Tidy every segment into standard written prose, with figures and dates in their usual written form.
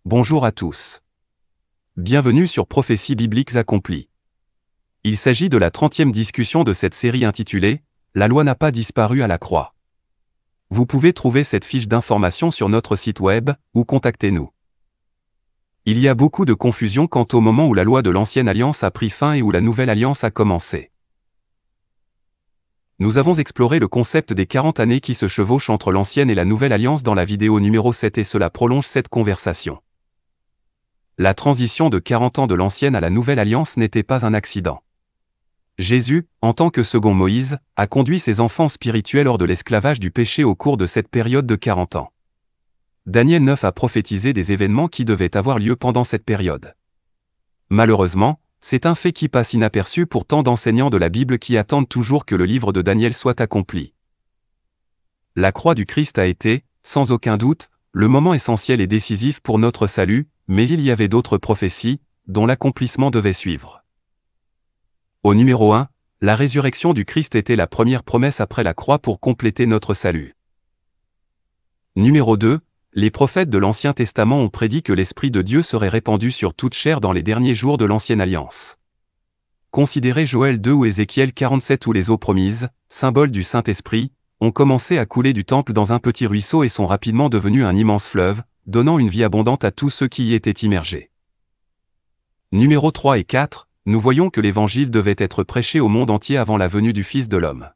Bonjour à tous. Bienvenue sur Prophéties bibliques accomplies. Il s'agit de la 30e discussion de cette série intitulée « La loi n'a pas disparu à la croix ». Vous pouvez trouver cette fiche d'information sur notre site web, ou contactez-nous. Il y a beaucoup de confusion quant au moment où la loi de l'Ancienne Alliance a pris fin et où la Nouvelle Alliance a commencé. Nous avons exploré le concept des 40 années qui se chevauchent entre l'Ancienne et la Nouvelle Alliance dans la vidéo numéro 7 et cela prolonge cette conversation. La transition de 40 ans de l'Ancienne à la Nouvelle Alliance n'était pas un accident. Jésus, en tant que second Moïse, a conduit ses enfants spirituels hors de l'esclavage du péché au cours de cette période de 40 ans. Daniel 9 a prophétisé des événements qui devaient avoir lieu pendant cette période. Malheureusement, c'est un fait qui passe inaperçu pour tant d'enseignants de la Bible qui attendent toujours que le livre de Daniel soit accompli. La croix du Christ a été, sans aucun doute, le moment essentiel et décisif pour notre salut, mais il y avait d'autres prophéties, dont l'accomplissement devait suivre. Au numéro 1, la résurrection du Christ était la première promesse après la croix pour compléter notre salut. Numéro 2, les prophètes de l'Ancien Testament ont prédit que l'Esprit de Dieu serait répandu sur toute chair dans les derniers jours de l'Ancienne Alliance. Considérez Joël 2 ou Ézéchiel 47 où les eaux promises, symboles du Saint-Esprit, ont commencé à couler du temple dans un petit ruisseau et sont rapidement devenus un immense fleuve, donnant une vie abondante à tous ceux qui y étaient immergés. Numéro 3 et 4, nous voyons que l'Évangile devait être prêché au monde entier avant la venue du Fils de l'homme.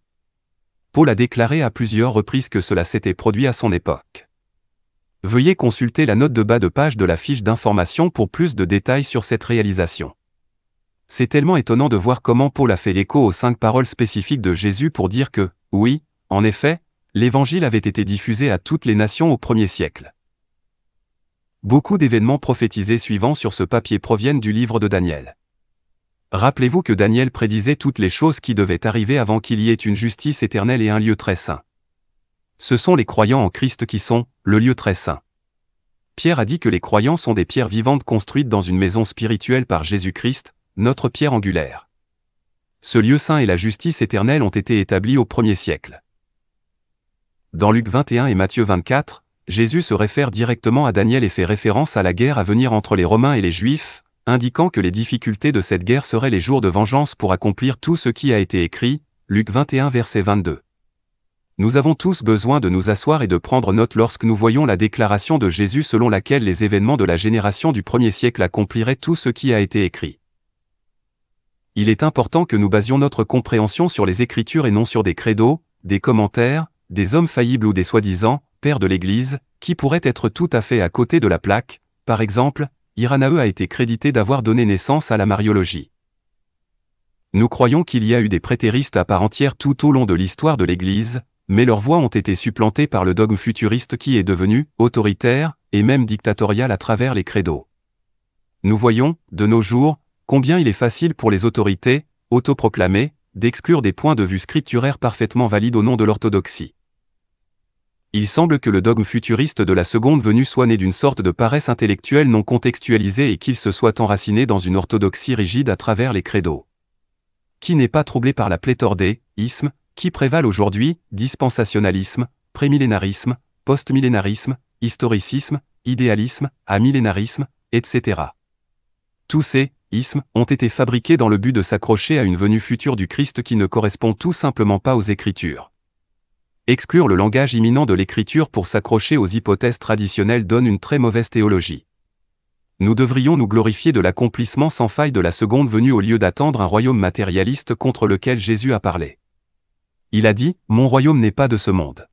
Paul a déclaré à plusieurs reprises que cela s'était produit à son époque. Veuillez consulter la note de bas de page de la fiche d'information pour plus de détails sur cette réalisation. C'est tellement étonnant de voir comment Paul a fait l'écho aux 5 paroles spécifiques de Jésus pour dire que, oui, en effet, l'Évangile avait été diffusé à toutes les nations au 1er siècle. Beaucoup d'événements prophétisés suivants sur ce papier proviennent du livre de Daniel. Rappelez-vous que Daniel prédisait toutes les choses qui devaient arriver avant qu'il y ait une justice éternelle et un lieu très saint. Ce sont les croyants en Christ qui sont le lieu très saint. Pierre a dit que les croyants sont des pierres vivantes construites dans une maison spirituelle par Jésus-Christ, notre pierre angulaire. Ce lieu saint et la justice éternelle ont été établis au 1er siècle. Dans Luc 21 et Matthieu 24, Jésus se réfère directement à Daniel et fait référence à la guerre à venir entre les Romains et les Juifs, indiquant que les difficultés de cette guerre seraient les jours de vengeance pour accomplir tout ce qui a été écrit, Luc 21 verset 22. Nous avons tous besoin de nous asseoir et de prendre note lorsque nous voyons la déclaration de Jésus selon laquelle les événements de la génération du 1er siècle accompliraient tout ce qui a été écrit. Il est important que nous basions notre compréhension sur les Écritures et non sur des credos, des commentaires, des hommes faillibles ou des soi-disant pères de l'Église, qui pourraient être tout à fait à côté de la plaque. Par exemple, Irénée a été crédité d'avoir donné naissance à la mariologie. Nous croyons qu'il y a eu des prétéristes à part entière tout au long de l'histoire de l'Église, mais leurs voix ont été supplantées par le dogme futuriste qui est devenu autoritaire et même dictatorial à travers les credos. Nous voyons, de nos jours, combien il est facile pour les autorités, autoproclamées, d'exclure des points de vue scripturaires parfaitement valides au nom de l'orthodoxie. Il semble que le dogme futuriste de la seconde venue soit né d'une sorte de paresse intellectuelle non contextualisée et qu'il se soit enraciné dans une orthodoxie rigide à travers les credos. Qui n'est pas troublé par la pléthore des ismes qui prévalent aujourd'hui, dispensationalisme, prémillénarisme, postmillénarisme, historicisme, idéalisme, amillénarisme, etc. Tous ces ismes ont été fabriqués dans le but de s'accrocher à une venue future du Christ qui ne correspond tout simplement pas aux Écritures. Exclure le langage imminent de l'Écriture pour s'accrocher aux hypothèses traditionnelles donne une très mauvaise théologie. Nous devrions nous glorifier de l'accomplissement sans faille de la seconde venue au lieu d'attendre un royaume matérialiste contre lequel Jésus a parlé. Il a dit « Mon royaume n'est pas de ce monde ».